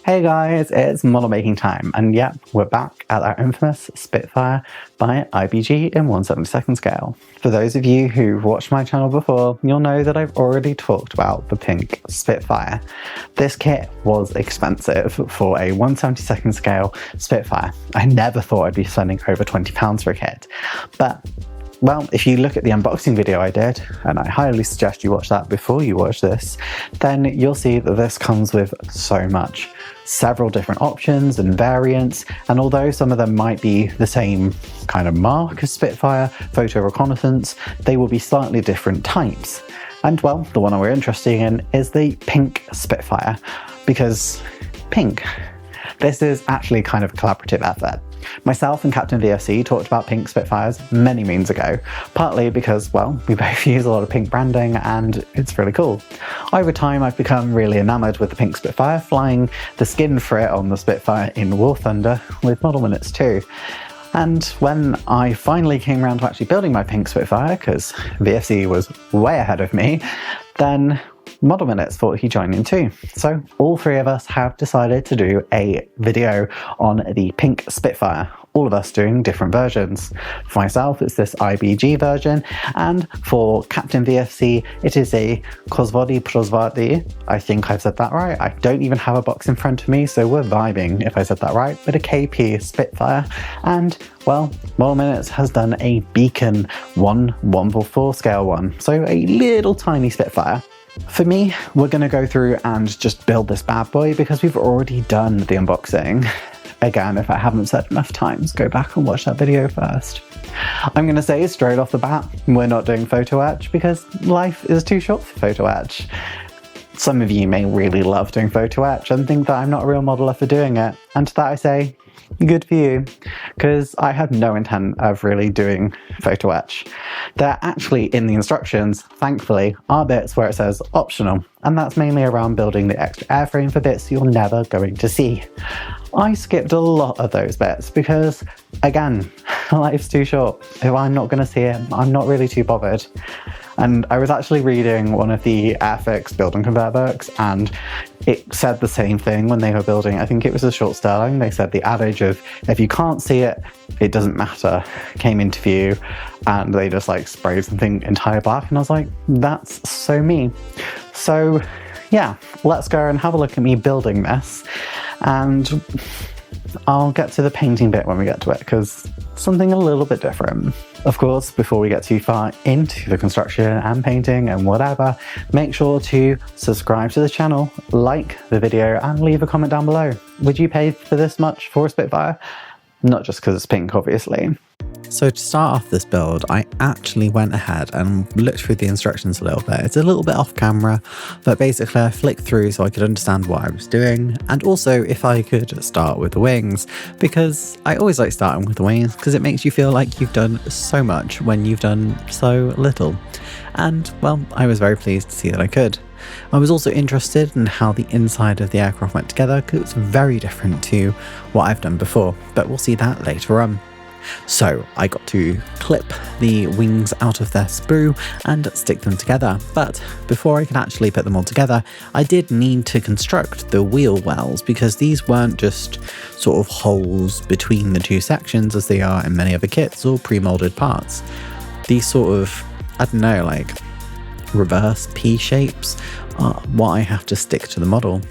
Hey guys, it's model making time, and yep, we're back at our infamous Spitfire by IBG in 1/72 scale. For those of you who've watched my channel before, you'll know that I've already talked about the Pink Spitfire. This kit was expensive for a 1/72 scale Spitfire. I never thought I'd be spending over £20 for a kit, but well, if you look at the unboxing video I did, and I highly suggest you watch that before you watch this, then you'll see that this comes with so much. Several different options and variants, and although some of them might be the same kind of mark as Spitfire, photo reconnaissance, they will be slightly different types. And well, the one we're interested in is the Pink Spitfire, because pink. This is actually kind of a collaborative effort. Myself and Captain VFC talked about Pink Spitfires many moons ago, partly because, well, we both use a lot of pink branding and it's really cool. Over time, I've become really enamoured with the Pink Spitfire, flying the skin for it on the Spitfire in War Thunder with model minutes too. And when I finally came around to actually building my Pink Spitfire, because VFC was way ahead of me, then Model Minutes thought he'd join in too. So all three of us have decided to do a video on the Pink Spitfire, all of us doing different versions. For myself, it's this IBG version, and for Captain VFC, it is a Kozvody Prozvody. I think I've said that right. I don't even have a box in front of me, so we're vibing if I said that right, but a KP Spitfire. And well, Model Minutes has done a Beacon 1/1/4 scale one, so a little tiny Spitfire. For me, we're going to go through and just build this bad boy because we've already done the unboxing. Again, if I haven't said enough times, go back and watch that video first. I'm going to say straight off the bat, we're not doing photo etch because life is too short for photo etch. Some of you may really love doing photo etch and think that I'm not a real modeler for doing it, and to that I say, good for you, because I have no intent of really doing photo etch. There actually, in the instructions, thankfully, are bits where it says optional, and that's mainly around building the extra airframe for bits you're never going to see. I skipped a lot of those bits because, again, life's too short. If I'm not going to see it, I'm not really too bothered. And I was actually reading one of the Airfix build and convert books, and it said the same thing when they were building, I think it was a short Sterling. They said the adage of, if you can't see it, it doesn't matter, came into view, and they just like sprayed something entire black, and I was like, that's so me. So yeah, let's go and have a look at me building this, and I'll get to the painting bit when we get to it, because something a little bit different. Of course, before we get too far into the construction and painting and whatever, make sure to subscribe to the channel, like the video, and leave a comment down below. Would you pay for this much for a Spitfire? Not just because it's pink, obviously. So to start off this build, I actually went ahead and looked through the instructions a little bit. It's a little bit off camera, but basically I flicked through so I could understand what I was doing, and also if I could start with the wings, because I always like starting with the wings because it makes you feel like you've done so much when you've done so little. And well, I was very pleased to see that I could. I was also interested in how the inside of the aircraft went together because it's very different to what I've done before, but we'll see that later on. So I got to clip the wings out of their sprue and stick them together, but before I could actually put them all together, I did need to construct the wheel wells because these weren't just sort of holes between the two sections as they are in many other kits or pre-molded parts. These sort of, I don't know, like reverse P shapes are what I have to stick to the model.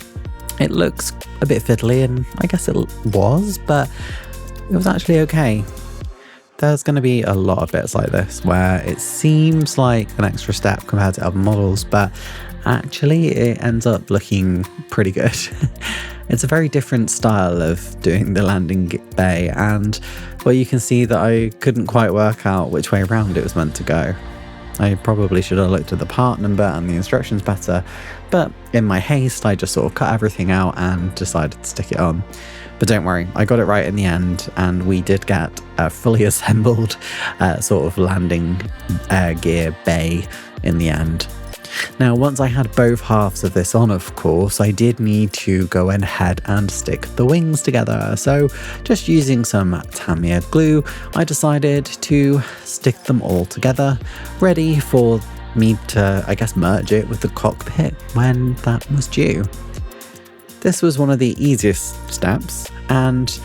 It looks a bit fiddly, and I guess it was, but it was actually okay. There's going to be a lot of bits like this where it seems like an extra step compared to other models, but actually it ends up looking pretty good. It's a very different style of doing the landing bay, and well, you can see that I couldn't quite work out which way around it was meant to go. I probably should have looked at the part number and the instructions better, but in my haste I just sort of cut everything out and decided to stick it on. But don't worry, I got it right in the end, and we did get a fully assembled sort of landing gear bay in the end. Now, once I had both halves of this on, of course, I did need to go ahead and stick the wings together. So just using some Tamiya glue, I decided to stick them all together, ready for me to, I guess, merge it with the cockpit when that was due. This was one of the easiest steps, and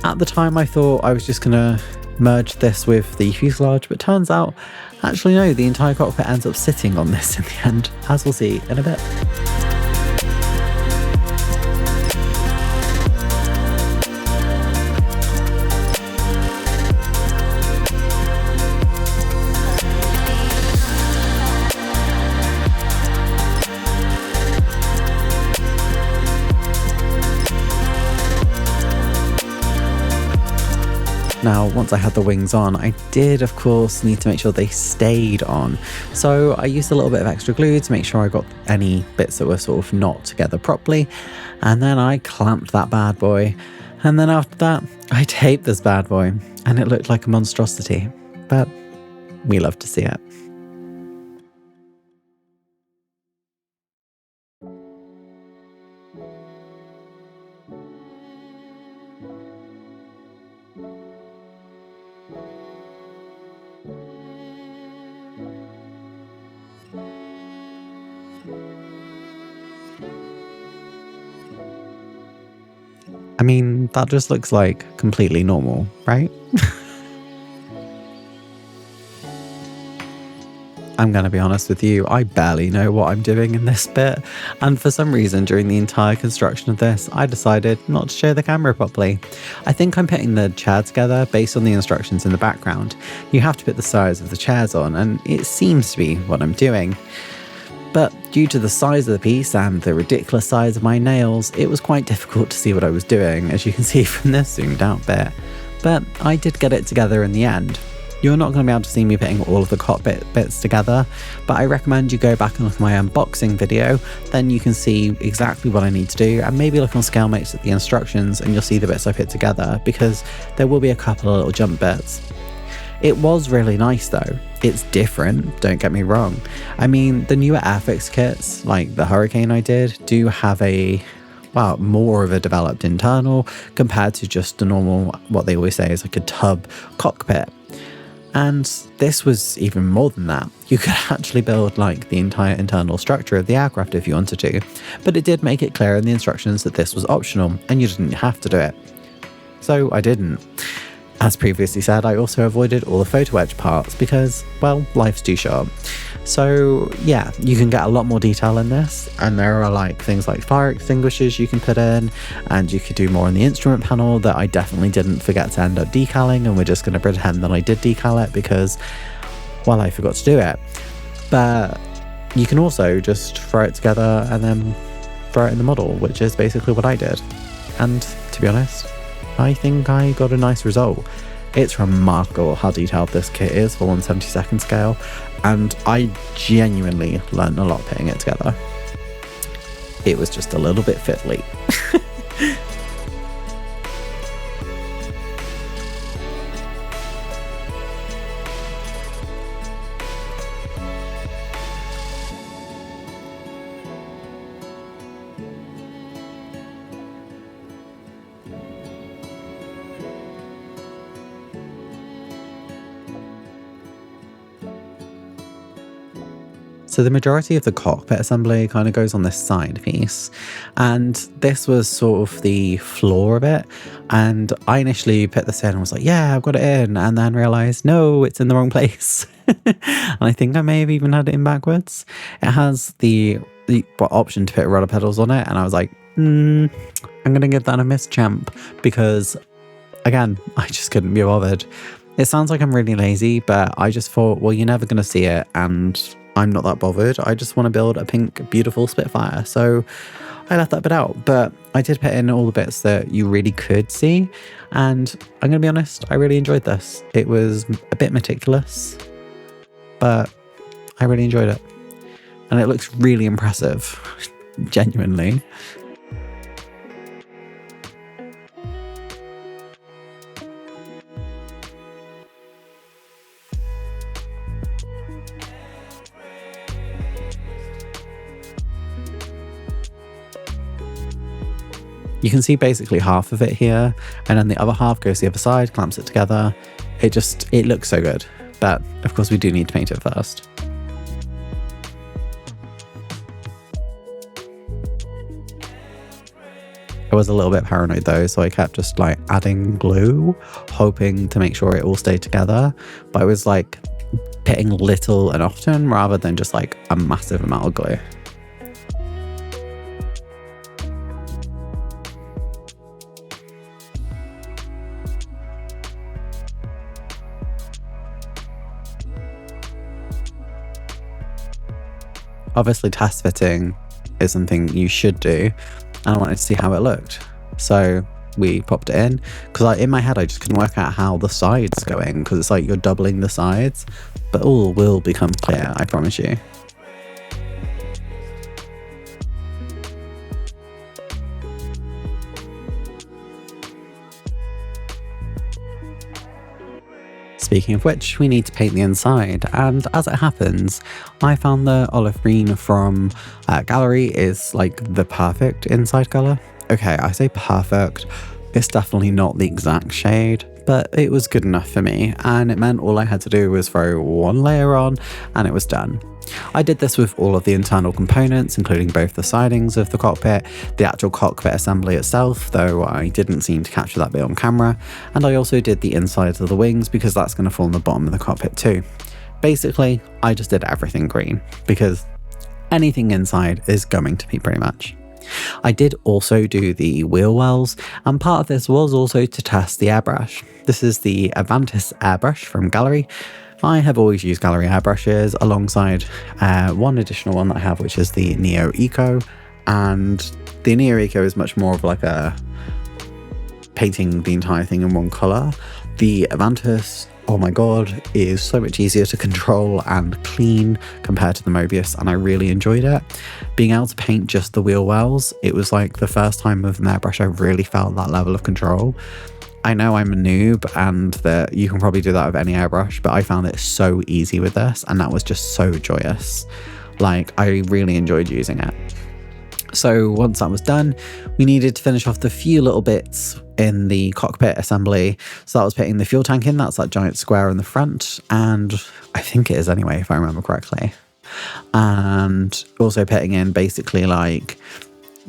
at the time I thought I was just gonna merge this with the fuselage, but turns out, actually no, the entire cockpit ends up sitting on this in the end, as we'll see in a bit. Now, once I had the wings on, I did, of course, need to make sure they stayed on. So I used a little bit of extra glue to make sure I got any bits that were sort of not together properly. And then I clamped that bad boy. And then after that, I taped this bad boy. And it looked like a monstrosity. But we love to see it. I mean, that just looks like completely normal, right? I'm going to be honest with you, I barely know what I'm doing in this bit, and for some reason during the entire construction of this, I decided not to show the camera properly. I think I'm putting the chair together based on the instructions in the background. You have to put the sides of the chairs on, and it seems to be what I'm doing. But due to the size of the piece and the ridiculous size of my nails, it was quite difficult to see what I was doing, as you can see from this zoomed out bit. But I did get it together in the end. You're not going to be able to see me putting all of the cockpit bits together, but I recommend you go back and look at my unboxing video, then you can see exactly what I need to do, and maybe look on ScaleMates at the instructions and you'll see the bits I put together, because there will be a couple of little jump bits. It was really nice though. It's different, don't get me wrong. I mean, the newer Airfix kits, like the Hurricane I did, do have more of a developed internal compared to just the normal, what they always say is like a tub cockpit. And this was even more than that. You could actually build like the entire internal structure of the aircraft if you wanted to, but it did make it clear in the instructions that this was optional and you didn't have to do it. So I didn't. As previously said, I also avoided all the photo etch parts because, well, life's too short. So yeah, you can get a lot more detail in this, and there are like things like fire extinguishers you can put in, and you could do more on the instrument panel that I definitely didn't forget to end up decaling, and we're just going to pretend that I did decal it because, well, I forgot to do it. But you can also just throw it together and then throw it in the model, which is basically what I did. And to be honest, I think I got a nice result. It's remarkable how detailed this kit is for 1/72nd scale, and I genuinely learned a lot putting it together. It was just a little bit fiddly. So the majority of the cockpit assembly kind of goes on this side piece, and this was sort of the floor of it, and I initially put this in and was like, yeah, I've got it in, and then realised, no, it's in the wrong place. And I think I may have even had it in backwards. It has the option to put rudder pedals on it, and I was like, I'm going to give that a miss, champ, because, again, I just couldn't be bothered. It sounds like I'm really lazy, but I just thought, well, you're never going to see it, and I'm not that bothered. I just want to build a pink, beautiful Spitfire. So I left that bit out, but I did put in all the bits that you really could see. And I'm going to be honest, I really enjoyed this. It was a bit meticulous, but I really enjoyed it. And it looks really impressive, genuinely. You can see basically half of it here, and then the other half goes the other side, clamps it together. It looks so good, but of course we do need to paint it first. I was a little bit paranoid though, so I kept just like adding glue, hoping to make sure it all stayed together. But I was like pitting little and often rather than just like a massive amount of glue. Obviously test fitting is something you should do, and I wanted to see how it looked. So we popped it in, because in my head I just couldn't work out how the sides going, because it's like you're doubling the sides, but all will become clear, I promise you. Speaking of which, we need to paint the inside, and as it happens, I found the olive green from Gallery is like the perfect inside colour. Okay, I say perfect, it's definitely not the exact shade, but it was good enough for me, and it meant all I had to do was throw one layer on and it was done. I did this with all of the internal components, including both the sidings of the cockpit, the actual cockpit assembly itself, though I didn't seem to capture that bit on camera, and I also did the insides of the wings because that's going to form the bottom of the cockpit too. Basically, I just did everything green because anything inside is going to be pretty much. I did also do the wheel wells, and part of this was also to test the airbrush. This is the Avantis airbrush from Gallery. I have always used Gallery airbrushes alongside one additional one that I have, which is the Neo Eco, and the Neo Eco is much more of like a painting the entire thing in one colour. The Avantis, oh my god, is so much easier to control and clean compared to the Mobius, and I really enjoyed it. Being able to paint just the wheel wells, it was like the first time with an airbrush I really felt that level of control. I know I'm a noob and that you can probably do that with any airbrush, but I found it so easy with this, and that was just so joyous. Like, I really enjoyed using it. So once that was done, we needed to finish off the few little bits in the cockpit assembly. So that was putting the fuel tank in, that's that giant square in the front, and I think it is anyway, if I remember correctly. And also putting in basically like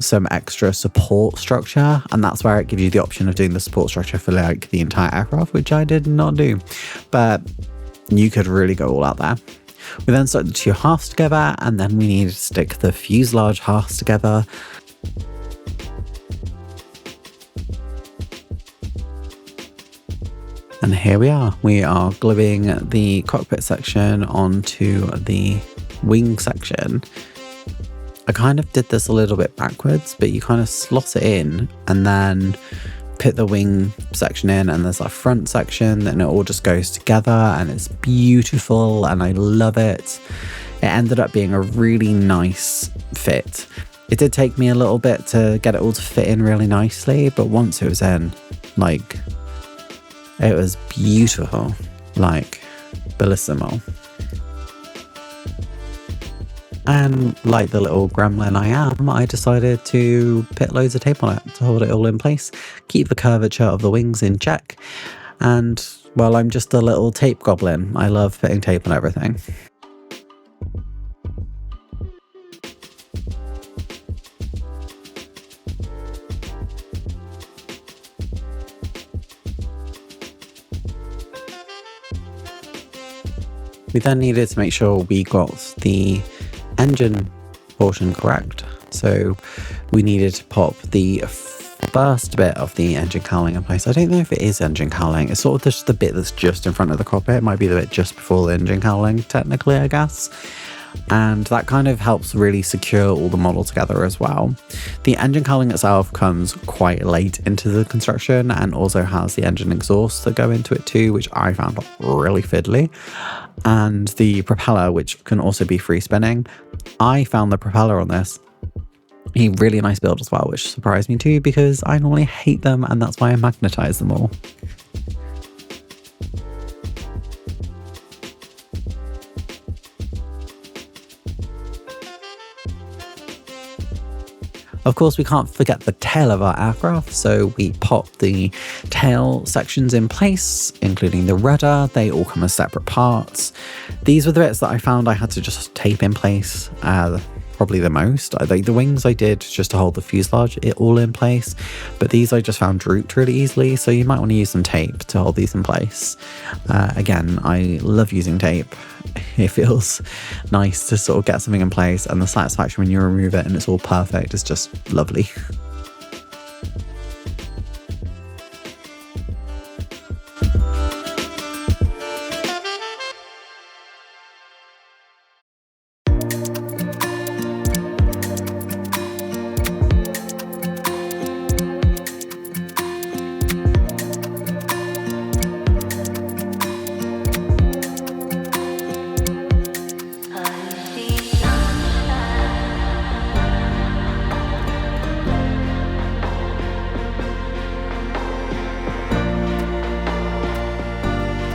some extra support structure, and that's where it gives you the option of doing the support structure for like the entire aircraft, which I did not do, but you could really go all out there. We then stuck the two halves together, and then we needed to stick the fuselage halves together. And here we are gluing the cockpit section onto the wing section. I kind of did this a little bit backwards, but you kind of slot it in and then put the wing section in, and there's a front section, and it all just goes together, and it's beautiful and I love it. It ended up being a really nice fit. It did take me a little bit to get it all to fit in really nicely, but once it was in, like, it was beautiful, like bellissimo. And like the little gremlin I am, I decided to put loads of tape on it to hold it all in place, keep the curvature of the wings in check, and well, I'm just a little tape goblin. I love putting tape on everything. We then needed to make sure we got the engine portion correct, so we needed to pop the first bit of the engine cowling in place. I don't know if it is engine cowling, it's sort of just the bit that's just in front of the cockpit. It might be the bit just before the engine cowling, technically, I guess, and that kind of helps really secure all the model together as well. The engine cowling itself comes quite late into the construction, and also has the engine exhausts that go into it too, which I found really fiddly. And the propeller, which can also be free spinning. I found the propeller on this a really nice build as well, which surprised me too, because I normally hate them, and that's why I magnetize them all. Of course, we can't forget the tail of our aircraft, so we pop the tail sections in place, including the rudder. They all come as separate parts. These were the bits that I found I had to just tape in place. probably the most. The wings I did just to hold the fuselage it all in place, but these I just found drooped really easily, so you might want to use some tape to hold these in place. Again, I love using tape. It feels nice to sort of get something in place, and the satisfaction when you remove it and it's all perfect is just lovely.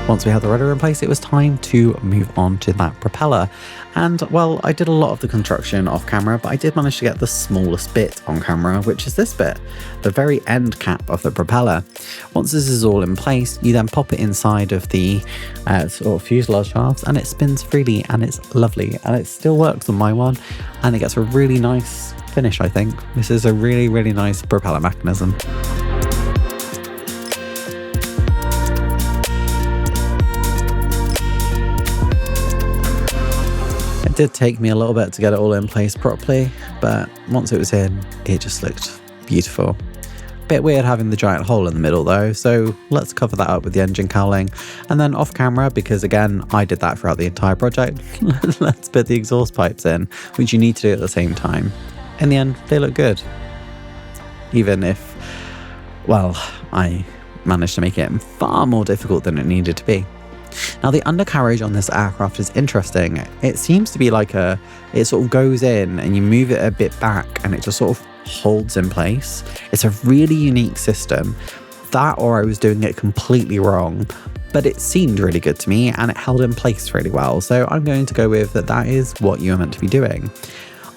Once we had the rudder in place, it was time to move on to that propeller. And well, I did a lot of the construction off camera, but I did manage to get the smallest bit on camera, which is this bit, the very end cap of the propeller. Once this is all in place, you then pop it inside of the sort of fuselage shafts, and it spins freely, and it's lovely. And it still works on my one, and it gets a really nice finish, I think. This is a really, really nice propeller mechanism. It did take me a little bit to get it all in place properly, but once it was in, it just looked beautiful. Bit weird having the giant hole in the middle though, so let's cover that up with the engine cowling. And then off camera, because again, I did that throughout the entire project, let's put the exhaust pipes in, which you need to do at the same time. In the end, they look good. Even if, well, I managed to make it far more difficult than it needed to be. Now the undercarriage on this aircraft is interesting. It seems to be like it sort of goes in and you move it a bit back and it just sort of holds in place. It's a really unique system. That or I was doing it completely wrong, but it seemed really good to me and it held in place really well. So I'm going to go with that is what you're meant to be doing.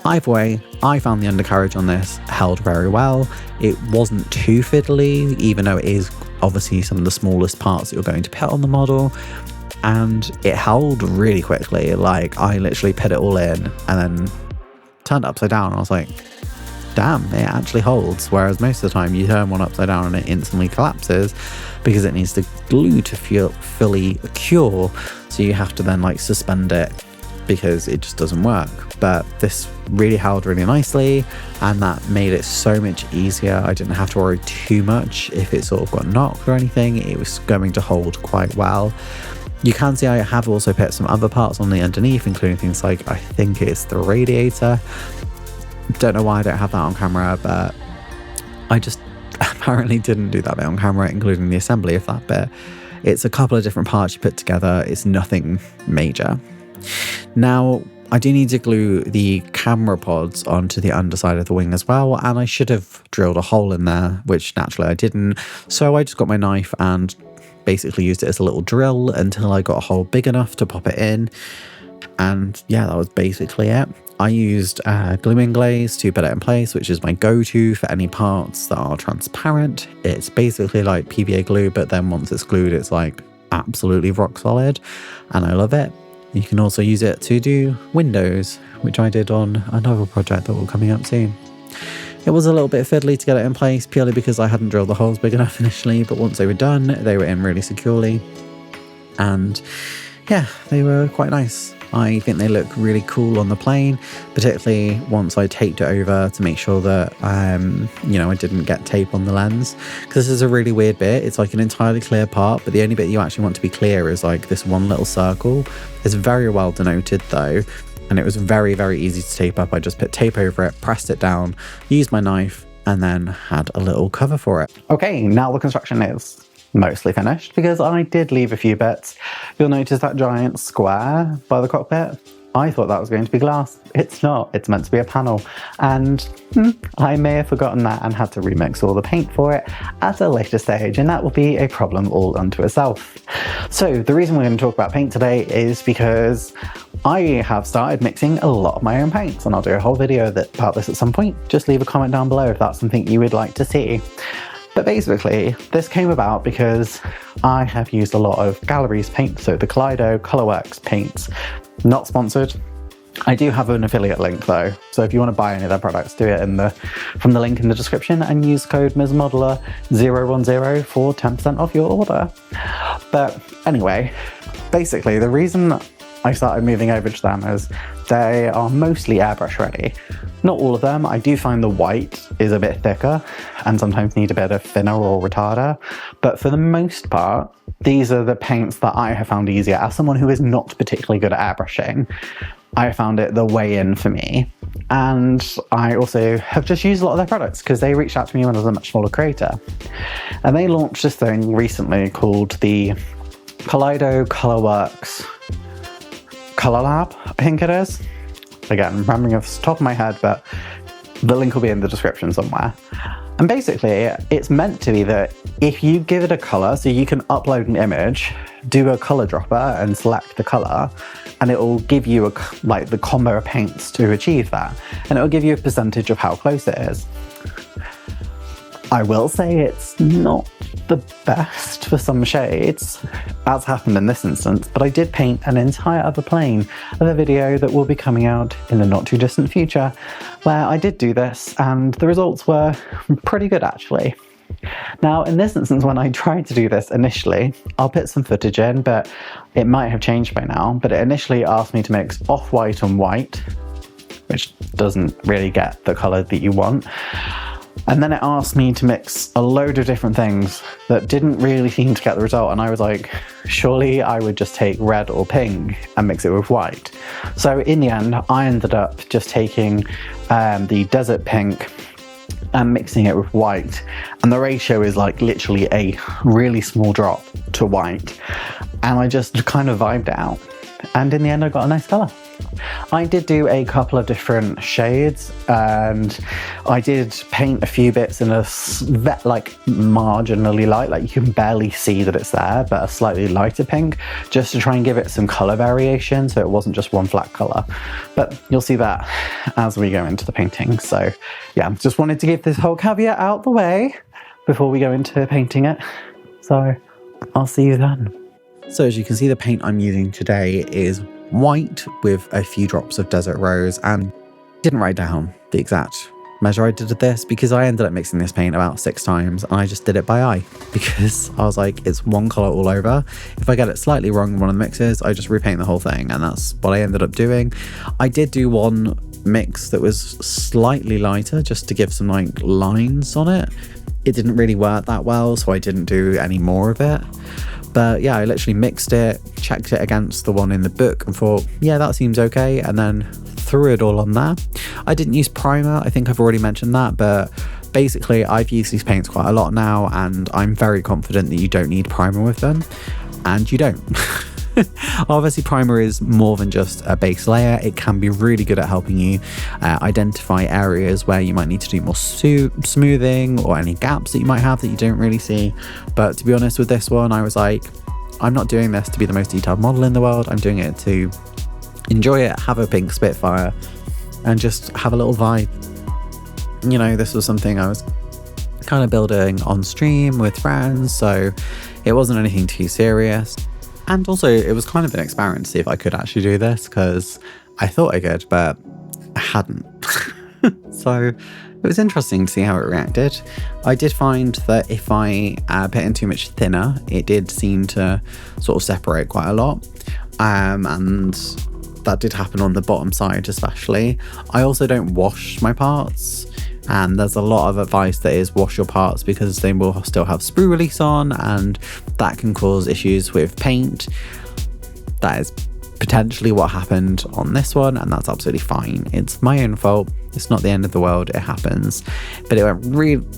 Either way, I found the undercarriage on this held very well. It wasn't too fiddly, even though it is obviously some of the smallest parts that you're going to put on the model. And it held really quickly. Like, I literally put it all in and then turned it upside down. And I was like, damn, it actually holds. Whereas most of the time you turn one upside down and it instantly collapses because it needs the glue to fully cure. So you have to then like suspend it because it just doesn't work. But this really held really nicely, and that made it so much easier. I didn't have to worry too much if it sort of got knocked or anything. It was going to hold quite well. You can see I have also put some other parts on the underneath, including things like, I think it's the radiator. Don't know why I don't have that on camera, but I just apparently didn't do that bit on camera, including the assembly of that bit. It's a couple of different parts you put together. It's nothing major. Now, I do need to glue the camera pods onto the underside of the wing as well, and I should have drilled a hole in there, which naturally I didn't. So I just got my knife and basically used it as a little drill until I got a hole big enough to pop it in. And yeah, that was basically it. I used gluing glaze to put it in place, which is my go-to for any parts that are transparent. It's basically like PVA glue, but then once it's glued, it's like absolutely rock solid, and I love it. You can also use it to do windows, which I did on another project that will be coming up soon. It was a little bit fiddly to get it in place, purely because I hadn't drilled the holes big enough initially, but once they were done, they were in really securely. And yeah, they were quite nice. I think they look really cool on the plane, particularly once I taped it over to make sure that, you know, I didn't get tape on the lens. Because this is a really weird bit. It's like an entirely clear part, but the only bit you actually want to be clear is like this one little circle. It's very well denoted though, and it was very, very easy to tape up. I just put tape over it, pressed it down, used my knife, and then had a little cover for it. Okay, now the construction is mostly finished because I did leave a few bits. You'll notice that giant square by the cockpit. I thought that was going to be glass. It's not. It's meant to be a panel. And I may have forgotten that and had to remix all the paint for it at a later stage, and that will be a problem all unto itself. So the reason we're going to talk about paint today is because I have started mixing a lot of my own paints, and I'll do a whole video about this at some point. Just leave a comment down below if that's something you would like to see. But basically, this came about because I have used a lot of Galleries paint, so the Kaleido Colourworks paints. Not sponsored, I do have an affiliate link though, so if you want to buy any of their products, do it from the link in the description and use code MsModeler010 for 10% off your order. But anyway, basically the reason I started moving over to them is they are mostly airbrush ready. Not all of them. I do find the white is a bit thicker and sometimes need a bit of thinner or retarder, but for the most part, these are the paints that I have found easier. As someone who is not particularly good at airbrushing, I found it the way in for me. And I also have just used a lot of their products because they reached out to me when I was a much smaller creator. And they launched this thing recently called the Kaleido Colorworks Color Lab, I think it is. Again, I'm remembering off the top of my head, but the link will be in the description somewhere. And basically, it's meant to be that if you give it a color, so you can upload an image, do a color dropper and select the color, and it will give you the combo of paints to achieve that. And it will give you a percentage of how close it is. I will say it's not the best for some shades, as happened in this instance, but I did paint an entire other plane of a video that will be coming out in the not too distant future, where I did do this, and the results were pretty good actually. Now, in this instance, when I tried to do this initially, I'll put some footage in, but it might have changed by now, but it initially asked me to mix off-white and white, which doesn't really get the color that you want. And then it asked me to mix a load of different things that didn't really seem to get the result. And I was like, surely I would just take red or pink and mix it with white. So in the end, I ended up just taking the desert pink and mixing it with white. And the ratio is like literally a really small drop to white. And I just kind of vibed out. And in the end, I got a nice color. I did do a couple of different shades, and I did paint a few bits in a marginally light, like you can barely see that it's there, but a slightly lighter pink, just to try and give it some color variation so it wasn't just one flat color. But you'll see that as we go into the painting. So yeah, just wanted to give this whole caveat out the way before we go into painting it. So I'll see you then. So as you can see, the paint I'm using today is white with a few drops of desert rose, and didn't write down the exact measure I did of this because I ended up mixing this paint about 6 times and I just did it by eye because I was like, it's one color all over. If I get it slightly wrong in one of the mixes, I just repaint the whole thing, and that's what I ended up doing. I did do one mix that was slightly lighter just to give some like lines on it. It didn't really work that well, so I didn't do any more of it. But yeah, I literally mixed it, checked it against the one in the book and thought, yeah, that seems okay, and then threw it all on there. I didn't use primer, I think I've already mentioned that, but basically I've used these paints quite a lot now, and I'm very confident that you don't need primer with them, and you don't. Obviously, primer is more than just a base layer. It can be really good at helping you identify areas where you might need to do more smoothing or any gaps that you might have that you don't really see. But to be honest with this one, I was like, I'm not doing this to be the most detailed model in the world. I'm doing it to enjoy it, have a pink Spitfire, and just have a little vibe. You know, this was something I was kind of building on stream with friends, so it wasn't anything too serious. And also, it was kind of an experiment to see if I could actually do this, because I thought I could, but I hadn't. So it was interesting to see how it reacted. I did find that if I put in too much thinner, it did seem to sort of separate quite a lot. And that did happen on the bottom side especially. I also don't wash my parts. And there's a lot of advice that is wash your parts because they will still have sprue release on, and that can cause issues with paint. That is potentially what happened on this one, and that's absolutely fine. It's my own fault. It's not the end of the world. It happens. But it went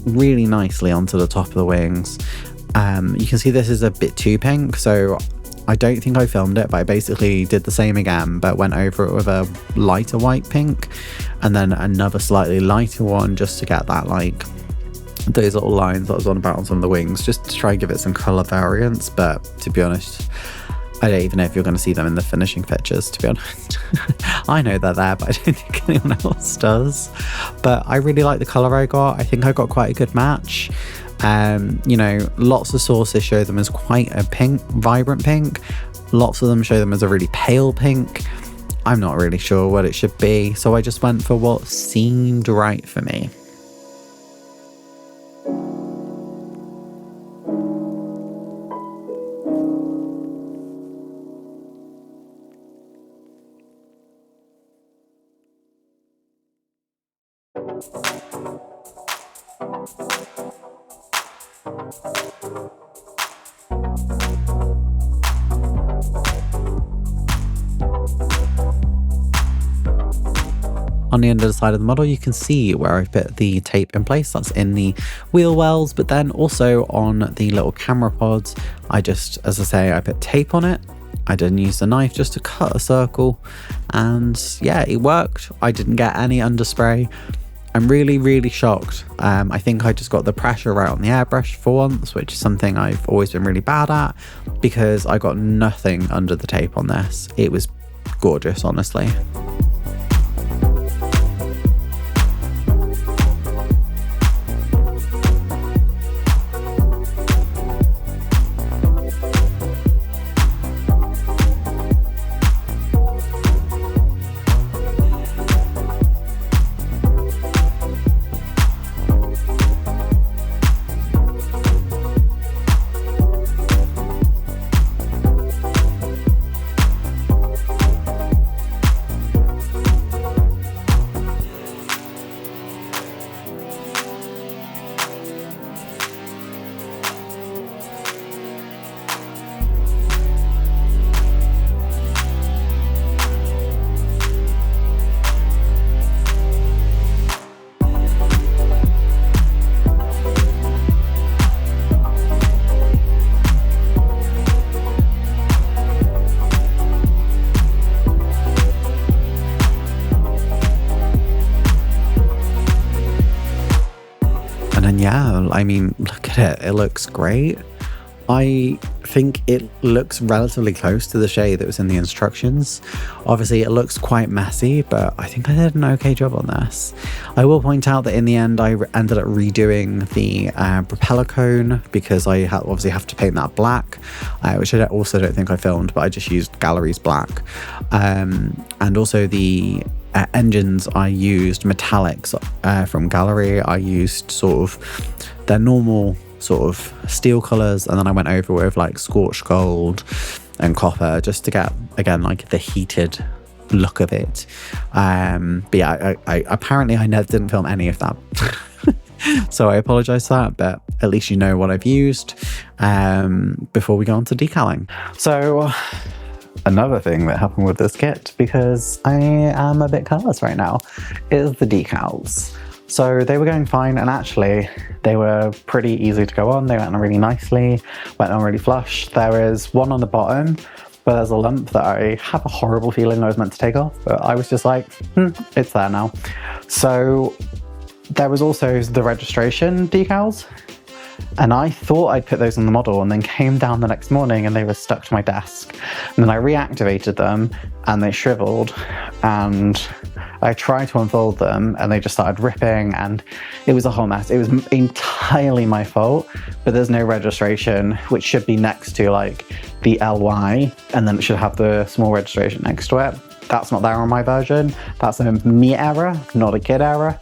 really nicely onto the top of the wings. You can see this is a bit too pink, so I don't think I filmed it, but I basically did the same again, but went over it with a lighter white pink and then another slightly lighter one just to get that, like, those little lines that I was on about on some of the wings, just to try and give it some colour variance. But to be honest, I don't even know if you're going to see them in the finishing pictures, to be honest. I know they're there, but I don't think anyone else does. But I really like the colour I got. I think I got quite a good match. You know, lots of sources show them as quite a pink, vibrant pink. Lots of them show them as a really pale pink. I'm not really sure what it should be, so I just went for what seemed right for me. On the under side of the model, you can see where I've put the tape in place. That's in the wheel wells, but then also on the little camera pods, I just, as I say, I put tape on it. I didn't use the knife, just to cut a circle, and yeah, it worked. I didn't get any underspray. I'm really shocked. I think I just got the pressure right on the airbrush for once, which is something I've always been really bad at, because I got nothing under the tape on this. It was gorgeous, honestly. And yeah, I mean, look at it. It looks great. I think it looks relatively close to the shade that was in the instructions. Obviously, it looks quite messy, but I think I did an okay job on this. I will point out that in the end, I ended up redoing the propeller cone, because I obviously have to paint that black, which I also don't think I filmed, but I just used Gallery's black. And also the engines, I used metallics from Gallery. I used sort of their normal sort of steel colors, and then I went over with like scorched gold and copper, just to get, again, like the heated look of it. But yeah, I apparently I didn't film any of that. So I apologize for that, but at least you know what I've used before we go on to decaling. So another thing that happened with this kit, because I am a bit careless right now, is the decals. So they were going fine, and actually they were pretty easy to go on. They went on really nicely, went on really flush. There is one on the bottom, but there's a lump that I have a horrible feeling I was meant to take off, but I was just like, it's there now. So there was also the registration decals, and I thought I'd put those on the model, and then came down the next morning and they were stuck to my desk. And then I reactivated them and they shriveled, and I tried to unfold them and they just started ripping, and it was a whole mess. It was entirely my fault, but there's no registration, which should be next to like the LY, and then it should have the small registration next to it. That's not there on my version. That's a me error, not a kid error,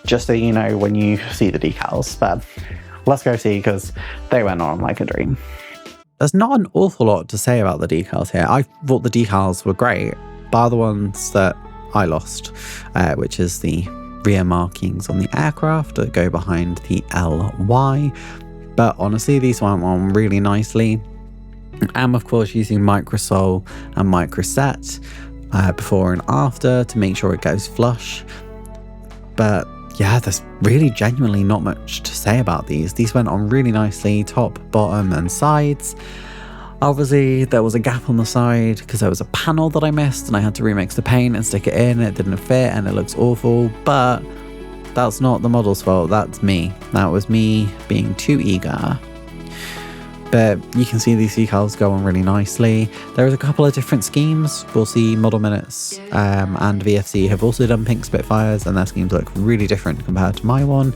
just so you know when you see the decals. But let's go see, because they went on like a dream. There's not an awful lot to say about the decals here. I thought the decals were great, bar the ones that I lost, which is the rear markings on the aircraft that go behind the LY. But honestly, these went on really nicely. I'm of course using Microsol and Microset before and after to make sure it goes flush. But yeah, there's really genuinely not much to say about these. These went on really nicely, top, bottom and sides. Obviously there was a gap on the side because there was a panel that I missed, and I had to remix the paint and stick it in. It didn't fit and it looks awful, but that's not the model's fault, that's me. That was me being too eager. But you can see these decals go on really nicely. There's a couple of different schemes. We'll see Model Minutes and VFC have also done pink Spitfires, and their schemes look really different compared to my one,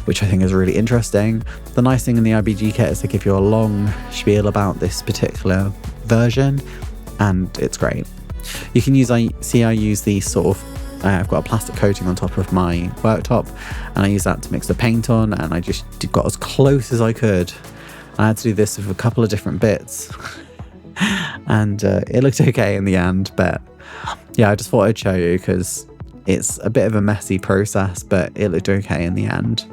which I think is really interesting. The nice thing in the IBG kit is they give you a long spiel about this particular version, and it's great. You can use, I use these sort of, I've got a plastic coating on top of my worktop, and I use that to mix the paint on, and I just got as close as I could. I had to do this with a couple of different bits, and it looked okay in the end, but yeah, I just thought I'd show you because it's a bit of a messy process, but it looked okay in the end.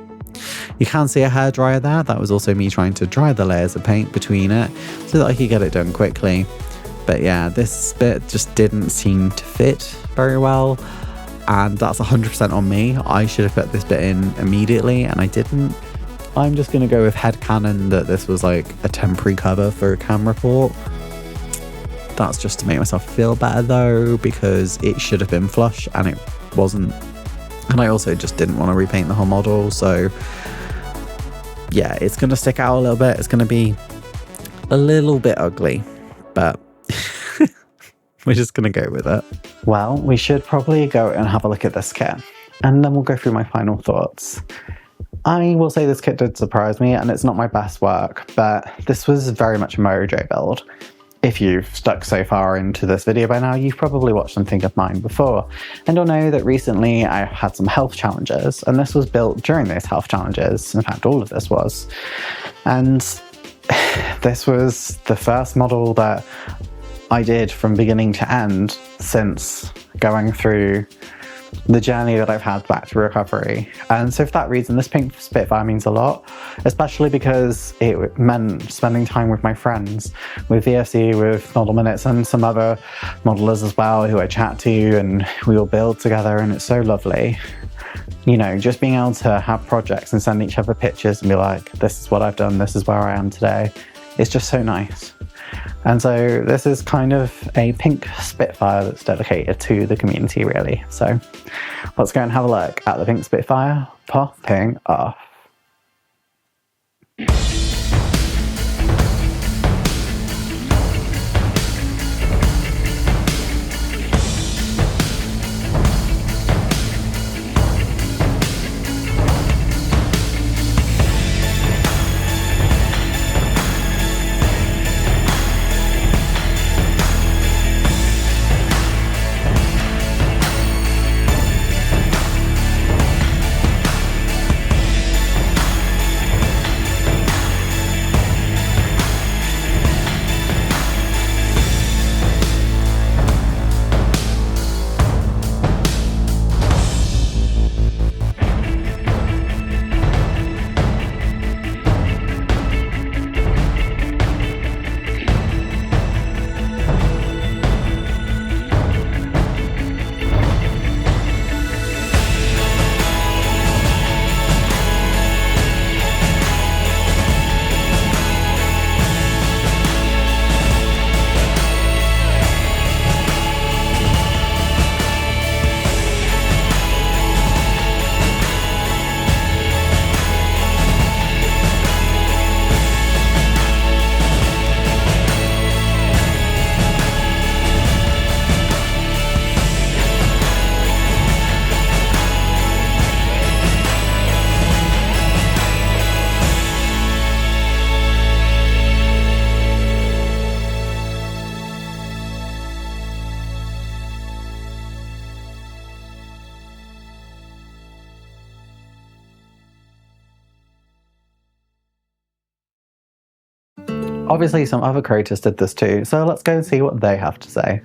You can see a hairdryer there. That was also me trying to dry the layers of paint between it so that I could get it done quickly. But yeah, this bit just didn't seem to fit very well, and that's 100% on me. I should have put this bit in immediately, and I didn't. I'm just going to go with headcanon that this was like a temporary cover for a camera port. That's just to make myself feel better though, because it should have been flush and it wasn't. And I also just didn't want to repaint the whole model, so yeah, it's going to stick out a little bit. It's going to be a little bit ugly, but we're just going to go with it. Well, we should probably go and have a look at this kit, and then we'll go through my final thoughts. I will say this kit did surprise me, and it's not my best work, but this was very much a Mojo build. If you've stuck so far into this video by now, you've probably watched something of mine before, and you'll know that recently I had some health challenges, and this was built during those health challenges. In fact, all of this was. And this was the first model that I did from beginning to end since going through the journey that I've had back to recovery. And so for that reason, this pink Spitfire means a lot, especially because it meant spending time with my friends, with VFC, with Model Minutes, and some other modelers as well who I chat to, and we all build together, and it's so lovely. You know, just being able to have projects and send each other pictures and be like, this is what I've done, this is where I am today. It's just so nice. And so this is kind of a pink Spitfire that's dedicated to the community, really. So let's go and have a look at the pink Spitfire popping off. Obviously some other creators did this too, so let's go and see what they have to say.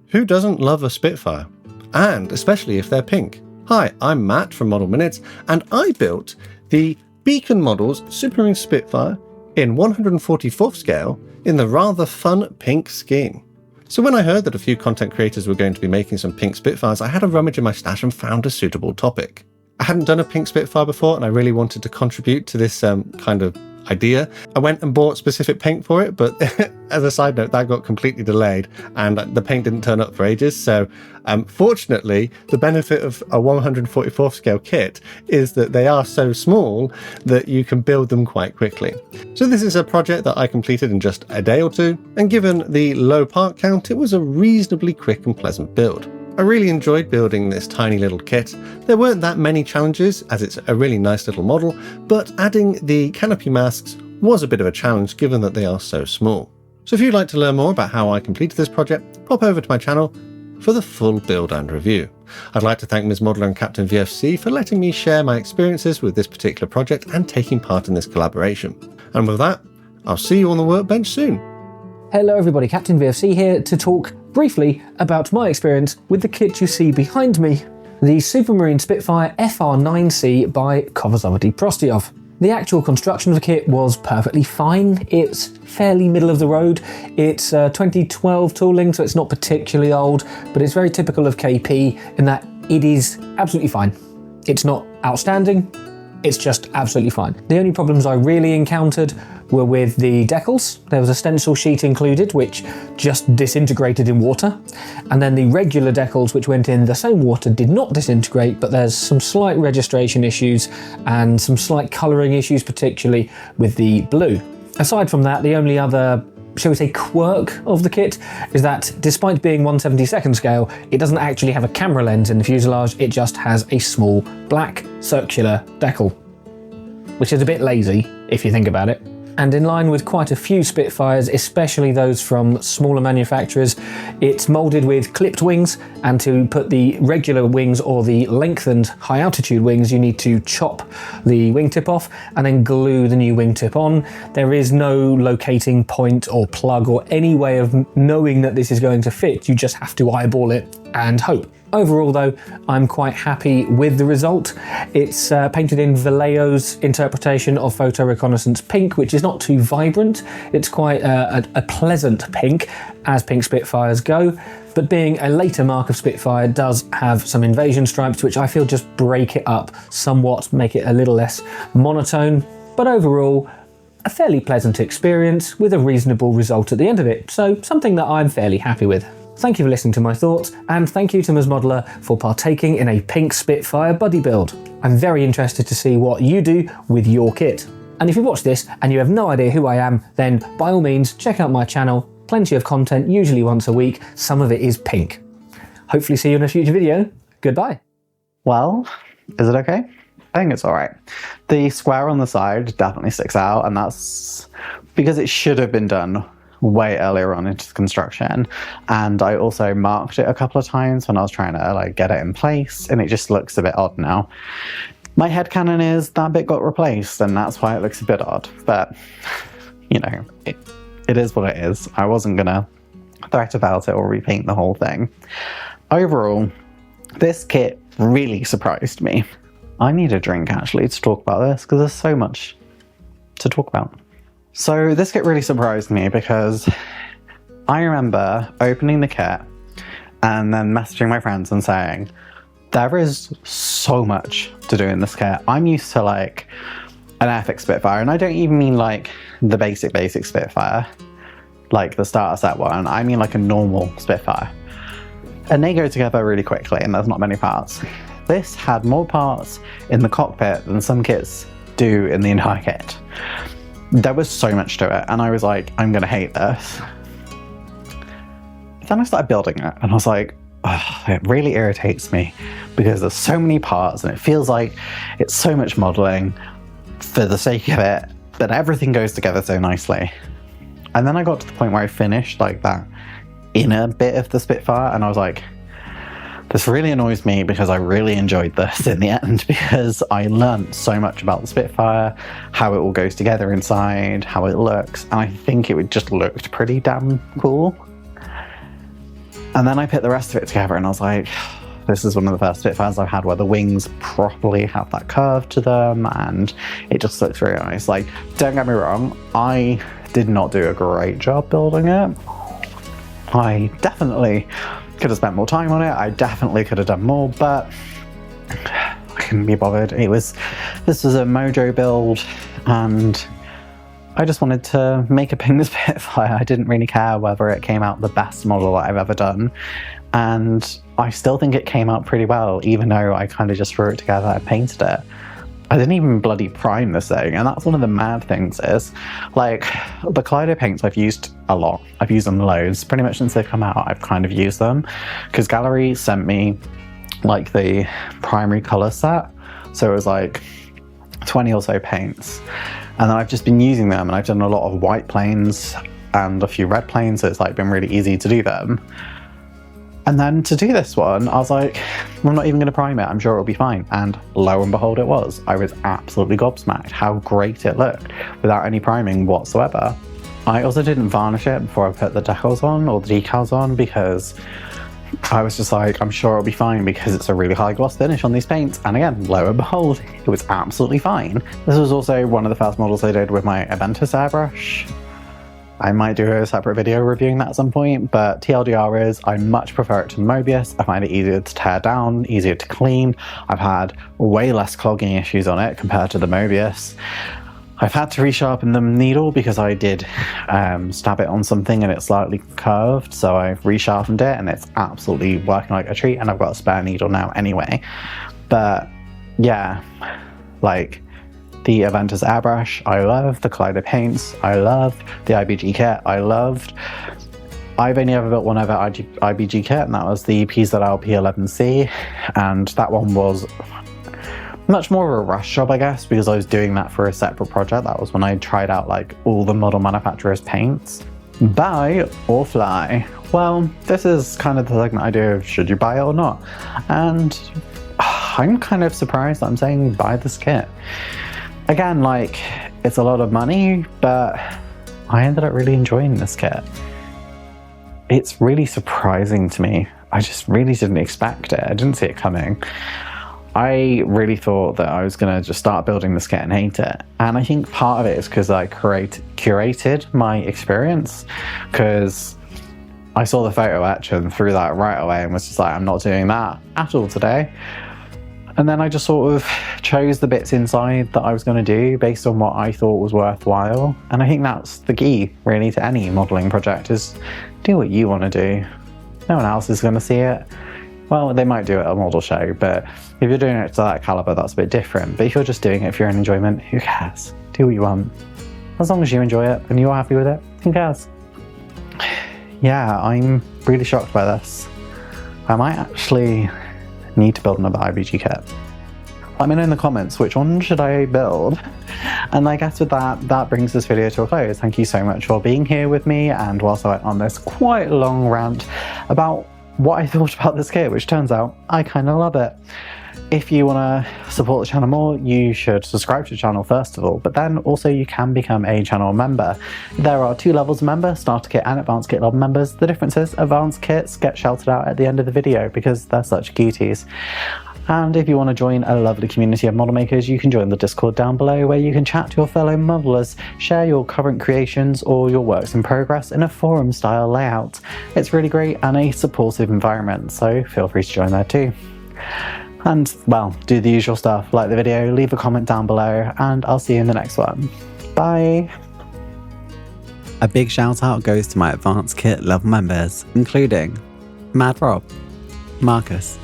Who doesn't love a Spitfire? And especially if they're pink. Hi, I'm Matt from Model Minutes, and I built the Beacon Models Supermarine Spitfire in 144th scale in the rather fun pink scheme. So when I heard that a few content creators were going to be making some pink Spitfires, I had a rummage in my stash and found a suitable topic. I hadn't done a pink Spitfire before, and I really wanted to contribute to this kind of idea. I went and bought specific paint for it, but as a side note, that got completely delayed and the paint didn't turn up for ages. So fortunately, the benefit of a 144th scale kit is that they are so small that you can build them quite quickly. So this is a project that I completed in just a day or two, and given the low part count, it was a reasonably quick and pleasant build. I really enjoyed building this tiny little kit. There weren't that many challenges, as it's a really nice little model, but adding the canopy masks was a bit of a challenge given that they are so small. So if you'd like to learn more about how I completed this project, pop over to my channel for the full build and review. I'd like to thank Ms. Modeler and Captain VFC for letting me share my experiences with this particular project and taking part in this collaboration. And with that, I'll see you on the workbench soon. Hello everybody, Captain VFC here to talk briefly about my experience with the kit you see behind me, the Supermarine Spitfire FR9C by Kawasaki Prostyov. The actual construction of the kit was perfectly fine. It's fairly middle of the road. It's 2012 tooling, so it's not particularly old, but it's very typical of KP in that it is absolutely fine. It's not outstanding, it's just absolutely fine. The only problems I really encountered were with the decals. There was a stencil sheet included which just disintegrated in water, and then the regular decals which went in the same water did not disintegrate, but there's some slight registration issues and some slight colouring issues, particularly with the blue. Aside from that, the only other, shall we say, quirk of the kit is that despite being 1/72nd scale, it doesn't actually have a camera lens in the fuselage, it just has a small black circular decal, which is a bit lazy if you think about it. And in line with quite a few Spitfires, especially those from smaller manufacturers, it's moulded with clipped wings, and to put the regular wings or the lengthened high altitude wings, you need to chop the wingtip off and then glue the new wingtip on. There is no locating point or plug or any way of knowing that this is going to fit, you just have to eyeball it and hope. Overall though, I'm quite happy with the result. It's painted in Vallejo's interpretation of Photo Reconnaissance Pink, which is not too vibrant. It's quite a pleasant pink, as pink Spitfires go, but being a later mark of Spitfire does have some invasion stripes, which I feel just break it up somewhat, make it a little less monotone, but overall, a fairly pleasant experience with a reasonable result at the end of it, so something that I'm fairly happy with. Thank you for listening to my thoughts, and thank you to Ms. Modeler for partaking in a pink Spitfire buddy build. I'm very interested to see what you do with your kit. And if you watch this and you have no idea who I am, then by all means check out my channel, plenty of content, usually once a week, some of it is pink. Hopefully see you in a future video. Goodbye. Well, is it okay? I think it's alright. The square on the side definitely sticks out, and that's because it should have been done way earlier on into the construction, and I also marked it a couple of times when I was trying to get it in place, and it just looks a bit odd now. My headcanon is that bit got replaced, and that's why it looks a bit odd, but you know, it is what it is. I wasn't gonna threat about it or repaint the whole thing. Overall, this kit really surprised me. I need a drink actually to talk about this because there's so much to talk about. So this kit really surprised me because I remember opening the kit and then messaging my friends and saying, there is so much to do in this kit. I'm used to like an epic Spitfire, and I don't even mean like the basic Spitfire, like the starter set one. I mean like a normal Spitfire. And they go together really quickly and there's not many parts. This had more parts in the cockpit than some kits do in the entire kit. There was so much to it, and I was like, I'm gonna hate this. But then I started building it, and I was like, oh, it really irritates me because there's so many parts, and it feels like it's so much modeling for the sake of it, but everything goes together so nicely. And then I got to the point where I finished like that inner bit of the Spitfire, and I was like, this really annoys me because I really enjoyed this in the end, because I learned so much about the Spitfire, how it all goes together inside, how it looks, and I think it just looked pretty damn cool. And then I put the rest of it together and I was like, this is one of the first Spitfires I've had where the wings properly have that curve to them, and it just looks really nice. Like, don't get me wrong, I did not do a great job building it. I definitely could have spent more time on it, I definitely could have done more, but I couldn't be bothered. This was a mojo build, and I just wanted to make a pink Spitfire. I didn't really care whether it came out the best model that I've ever done, and I still think it came out pretty well, even though I kind of just threw it together and painted it. I didn't even bloody prime this thing, and that's one of the mad things is, like, the Kaleido paints I've used a lot. I've used them loads. Pretty much since they've come out, I've kind of used them, because Gallery sent me, like, the primary colour set, so it was, like, 20 or so paints, and then I've just been using them, and I've done a lot of white planes, and a few red planes, so it's like been really easy to do them. And then to do this one, I was like, I'm not even going to prime it, I'm sure it'll be fine. And lo and behold, it was. I was absolutely gobsmacked how great it looked without any priming whatsoever. I also didn't varnish it before I put the decals on or the decals on, because I was just like, I'm sure it'll be fine because it's a really high gloss finish on these paints. And again, lo and behold, it was absolutely fine. This was also one of the first models I did with my Aventus airbrush. I might do a separate video reviewing that at some point, but TLDR is I much prefer it to the Mobius. I find it easier to tear down, easier to clean. I've had way less clogging issues on it compared to the Mobius. I've had to resharpen the needle because I did stab it on something and it slightly curved, so I've resharpened it and it's absolutely working like a treat, and I've got a spare needle now anyway. But yeah, like the Aventus airbrush, I love the Kaleido paints, I love the IBG kit, I've only ever built one ever IBG kit, and that was the PZL P11C, and that one was much more of a rush job, I guess, because I was doing that for a separate project. That was when I tried out like all the model manufacturers' paints. Buy or fly? Well, this is kind of the segment I do of should you buy it or not, and I'm kind of surprised that I'm saying buy this kit. Again, like, it's a lot of money, but I ended up really enjoying this kit. It's really surprising to me. I just really didn't expect it. I didn't see it coming. I really thought that I was going to just start building this kit and hate it. And I think part of it is because I curated my experience, because I saw the photo etch and threw that right away and was just like, I'm not doing that at all today. And then I just sort of chose the bits inside that I was going to do based on what I thought was worthwhile. And I think that's the key really to any modelling project, is do what you want to do. No one else is going to see it. Well, they might do it at a model show, but if you're doing it to that caliber, that's a bit different. But if you're just doing it for your own enjoyment, who cares? Do what you want. As long as you enjoy it and you're happy with it, who cares? Yeah, I'm really shocked by this. I might actually need to build another IBG kit. Let me know in the comments, which one should I build? And I guess with that brings this video to a close. Thank you so much for being here with me, and whilst I went on this quite long rant about what I thought about this kit, which turns out I kind of love it. If you want to support the channel more, you should subscribe to the channel first of all, but then also you can become a channel member. There are 2 levels of member, starter kit and advanced kit level members. The difference is advanced kits get shouted out at the end of the video because they're such cuties. And if you want to join a lovely community of model makers, you can join the Discord down below, where you can chat to your fellow modelers, share your current creations or your works in progress in a forum style layout. It's really great and a supportive environment, so feel free to join there too. And well, do the usual stuff, like the video, leave a comment down below, and I'll see you in the next one. Bye! A big shout out goes to my advanced kit level members, including Mad Rob, Marcus,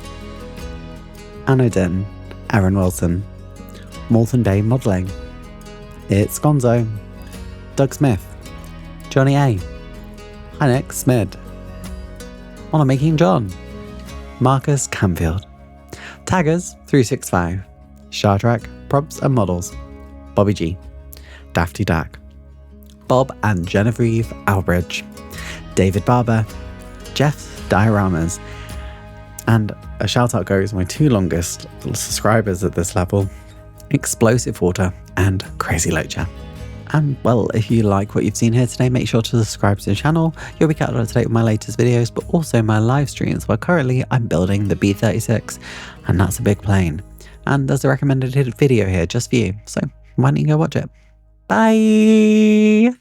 Anodin, Aaron Wilson, Molten Day Modelling, It's Gonzo, Doug Smith, Johnny A, Hanek Smid, Honor Making John, Marcus Camfield, Taggers 365, Shartrek, Probs and Models, Bobby G, Dafty Dak, Bob and Genevieve Albridge, David Barber, Jeff Dioramas, and a shout out goes my 2 longest subscribers at this level, Explosive Water and Crazy Loacher. And well, if you like what you've seen here today, make sure to subscribe to the channel. You'll be kept up to date with my latest videos, but also my live streams, where currently I'm building the B-36, and that's a big plane. And there's a recommended video here just for you, so why don't you go watch it? Bye!